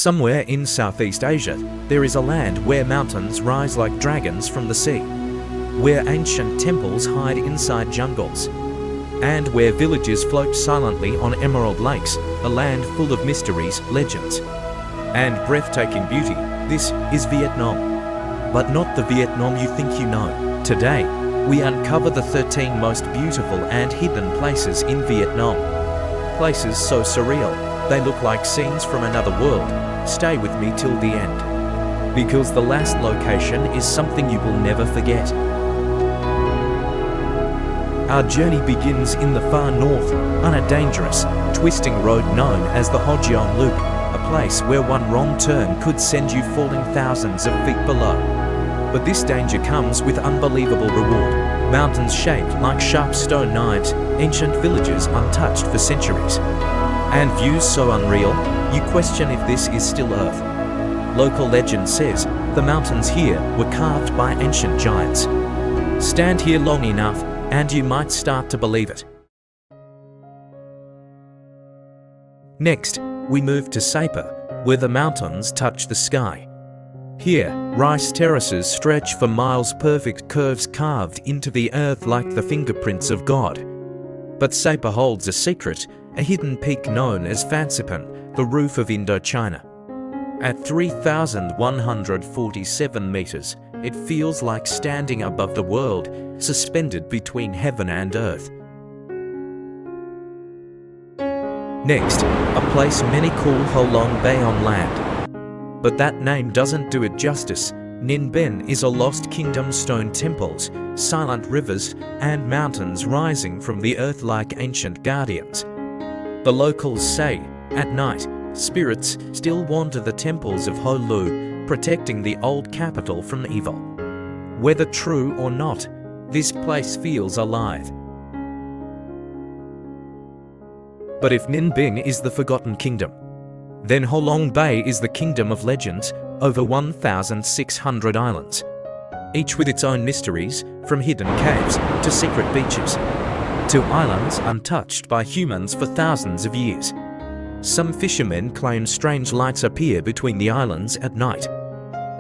Somewhere in Southeast Asia, there is a land where mountains rise like dragons from the sea, where ancient temples hide inside jungles, and where villages float silently on emerald lakes, a land full of mysteries, legends, and breathtaking beauty. This is Vietnam. But not the Vietnam you think you know. Today, we uncover the 13 most beautiful and hidden places in Vietnam. Places so surreal, they look like scenes from another world. Stay with me till the end, because the last location is something you will never forget. Our journey begins in the far north, on a dangerous, twisting road known as the Giang Loop, a place where one wrong turn could send you falling thousands of feet below. But this danger comes with unbelievable reward. Mountains shaped like sharp stone knives, ancient villages untouched for centuries, and views so unreal, you question if this is still Earth. Local legend says the mountains here were carved by ancient giants. Stand here long enough, and you might start to believe it. Next, we move to Sapa, where the mountains touch the sky. Here, rice terraces stretch for miles, perfect curves carved into the earth like the fingerprints of God. But Sapa holds a secret, a hidden peak known as Fansipan, the roof of Indochina. At 3,147 meters, it feels like standing above the world, suspended between heaven and earth. Next, a place many call Ho Long Bay on land. But that name doesn't do it justice. Ninh Binh is a lost kingdom, stone temples, silent rivers, and mountains rising from the earth like ancient guardians. The locals say, at night, spirits still wander the temples of Ho Lu, protecting the old capital from evil. Whether true or not, this place feels alive. But if Ninh Binh is the forgotten kingdom, then Ho Long Bay is the kingdom of legends, over 1,600 islands, each with its own mysteries, from hidden caves to secret beaches, to islands untouched by humans for thousands of years. Some fishermen claim strange lights appear between the islands at night.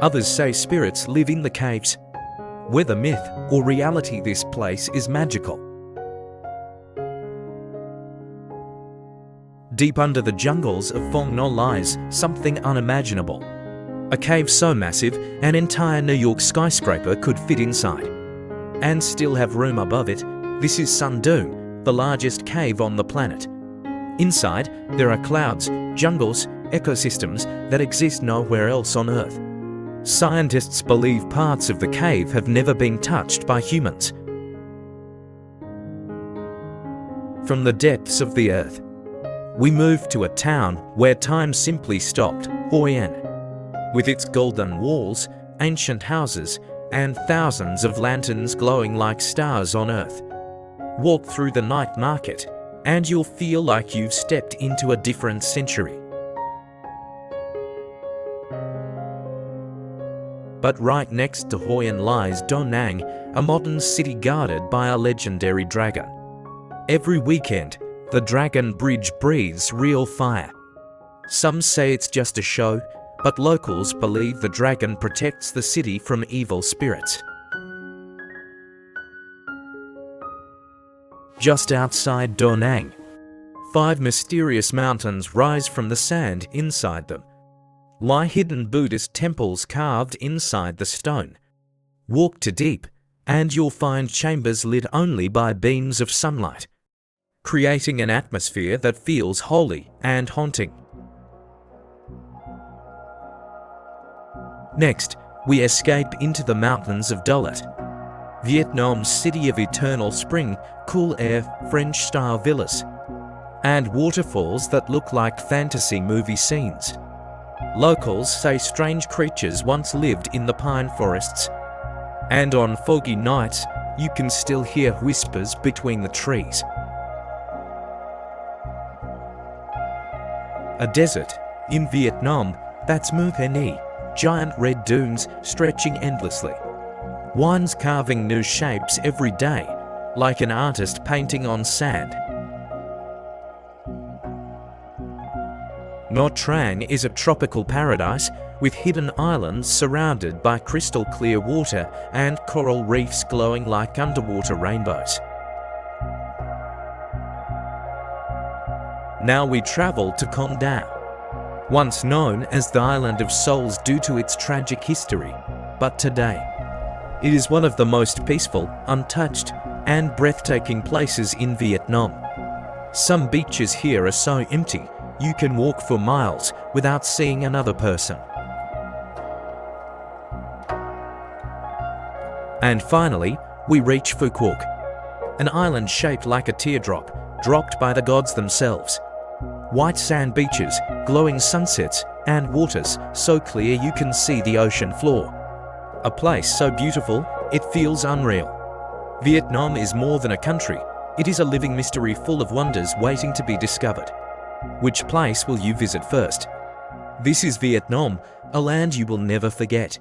Others say spirits live in the caves. Whether myth or reality, this place is magical. Deep under the jungles of Phong Nha lies something unimaginable. A cave so massive, an entire New York skyscraper could fit inside, and still have room above it. This is Doong, the largest cave on the planet. Inside, there are clouds, jungles, ecosystems that exist nowhere else on Earth. Scientists believe parts of the cave have never been touched by humans. From the depths of the Earth, we move to a town where time simply stopped, Hoi An. With its golden walls, ancient houses, and thousands of lanterns glowing like stars on Earth. Walk through the night market, and you'll feel like you've stepped into a different century. But right next to Hoi An lies Da Nang, a modern city guarded by a legendary dragon. Every weekend, the dragon bridge breathes real fire. Some say it's just a show, but locals believe the dragon protects the city from evil spirits. Just outside Da Nang, 5 mysterious mountains rise from the sand. Inside them lie hidden Buddhist temples carved inside the stone. Walk to deep, and you'll find chambers lit only by beams of sunlight, creating an atmosphere that feels holy and haunting. Next, we escape into the mountains of Dalat, Vietnam's city of eternal spring, cool air, French-style villas, and waterfalls that look like fantasy movie scenes. Locals say strange creatures once lived in the pine forests, and on foggy nights, you can still hear whispers between the trees. A desert in Vietnam, that's Mu Thi, giant red dunes stretching endlessly. One's carving new shapes every day, like an artist painting on sand. Nha Trang is a tropical paradise with hidden islands surrounded by crystal clear water and coral reefs glowing like underwater rainbows. Now we travel to Con Dao, once known as the Island of Souls due to its tragic history, but today it is one of the most peaceful, untouched, and breathtaking places in Vietnam. Some beaches here are so empty you can walk for miles without seeing another person. And finally, we reach Phu Quoc, an island shaped like a teardrop, dropped by the gods themselves. White sand beaches, glowing sunsets, and waters so clear you can see the ocean floor. A place so beautiful, it feels unreal. Vietnam is more than a country, it is a living mystery full of wonders waiting to be discovered. Which place will you visit first? This is Vietnam, a land you will never forget.